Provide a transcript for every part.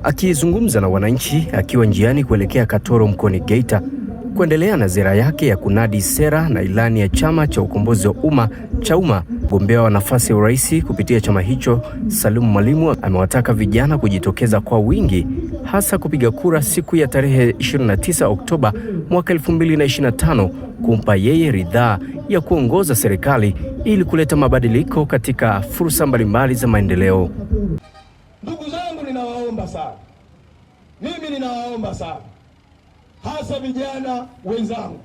Akizungumza na wananchi akiwa njiani kuelekea Katoro mkoani Geita kuendelea na ziara yake ya kunadi sera na ilani ya Chama cha Ukombozi wa Umma CHAUMMA, mgombea wa nafasi ya urais kupitia chama hicho Salum Mwalimu amewataka vijana kujitokeza kwa wingi, hasa kupiga kura siku ya tarehe 29 Oktoba mwaka 2025 kumpa yeye ridhaa ya kuongoza serikali ili kuleta mabadiliko katika fursa mbalimbali za maendeleo. Ndugu zangu, ninawaomba sana hasa vijana wenzangu,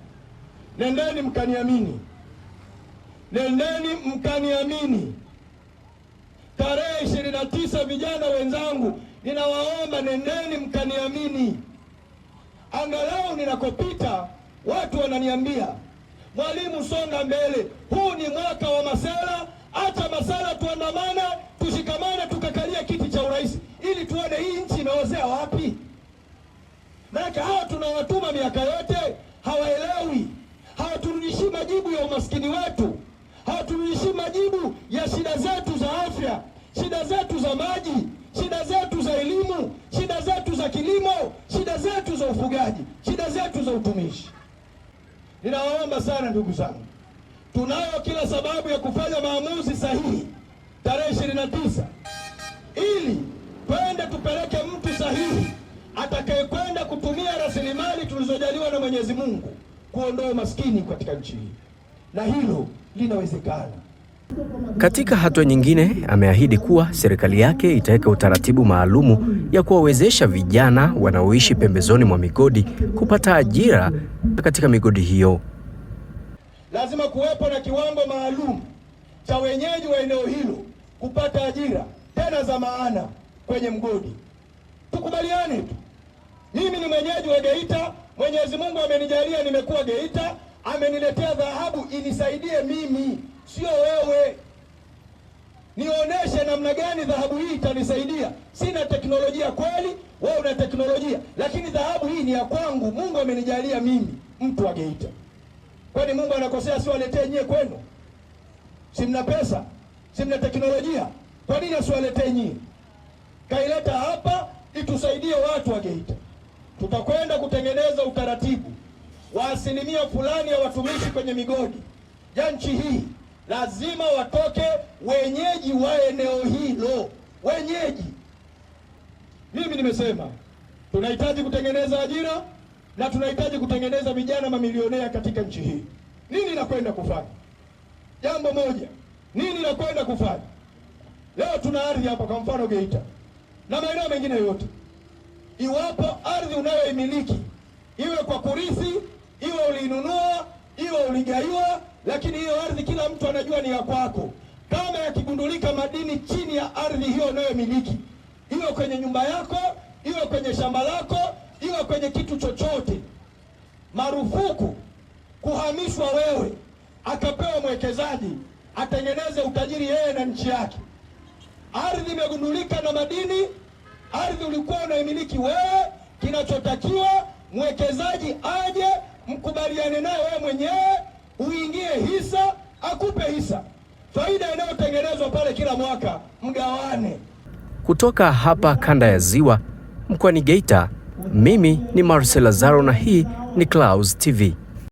nendeni mkaniamini. Tarehe 29, vijana wenzangu, ninawaomba nendeni mkaniamini. Angalau ninakopita watu wananiambia, Mwalimu, songa mbele, huu ni mwaka wa masela, acha masela tuandamane, tushikamane, tukakalia kiti cha urais ili tuone hii nchi imeozea wapi. Maana hawa tunawatuma miaka yote hawaelewi, hawaturudishi majibu ya umaskini wetu, hawaturudishi majibu ya shida zetu za afya, shida zetu za maji, shida zetu za elimu, shida zetu za kilimo, shida zetu za ufugaji, shida zetu za utumishi. Ninawaomba sana ndugu zangu, tunayo kila sababu ya kufanya maamuzi sahihi tarehe 29 ili twende tupeleke mtu sahihi atakayekwenda kutumia rasilimali tulizojaliwa na Mwenyezi Mungu kuondoa umaskini katika nchi hii, na hilo linawezekana. Katika hatua nyingine, ameahidi kuwa serikali yake itaweka utaratibu maalumu ya kuwawezesha vijana wanaoishi pembezoni mwa migodi kupata ajira katika migodi hiyo. Lazima kuwepo na kiwango maalum cha wenyeji wa eneo hilo kupata ajira tena za maana kwenye mgodi. Tukubaliane tu. Mimi ni mwenyeji wa Geita, Mwenyezi Mungu amenijalia nimekuwa Geita, ameniletea dhahabu inisaidie mimi, sio wewe. Nionyeshe namna gani dhahabu hii itanisaidia. Sina teknolojia kweli, wewe una teknolojia, lakini dhahabu hii ni ya kwangu, Mungu amenijalia mimi, mtu wa Geita. Kwani Mungu anakosea asiwaletee nyie kwenu? Si mna pesa, si mna teknolojia, kwa nini asiwaletee nyie? Kaileta hapa itusaidie watu wa Geita. Tutakwenda kutengeneza utaratibu wa asilimia fulani ya watumishi kwenye migodi ya nchi hii lazima watoke wenyeji wa eneo hilo, wenyeji. Mimi nimesema tunahitaji kutengeneza ajira na tunahitaji kutengeneza vijana mamilionea katika nchi hii. Nini nakwenda kufanya? Jambo moja. Nini nakwenda kufanya? Leo tuna ardhi hapa, kwa mfano Geita na maeneo mengine yote. Iwapo ardhi unayoimiliki iwe kwa kurithi, iwe ulinunua, iwe uligaiwa, lakini hiyo ardhi kila mtu anajua ni ya kwako. Kama yakigundulika madini chini ya ardhi hiyo unayomiliki, iwe kwenye nyumba yako, iwe kwenye shamba lako, iwe kwenye kitu chochote, marufuku kuhamishwa wewe, akapewa mwekezaji atengeneze utajiri yeye na nchi yake. Ardhi imegundulika na madini, ardhi ulikuwa unaimiliki wewe, kinachotakiwa mwekezaji aje, mkubaliane naye wewe mwenyewe, uingie hisa, akupe hisa. Faida inayotengenezwa pale kila mwaka mgawane. Kutoka hapa kanda ya Ziwa mkoani Geita, mimi ni Marcel Lazaro na hii ni Clouds TV.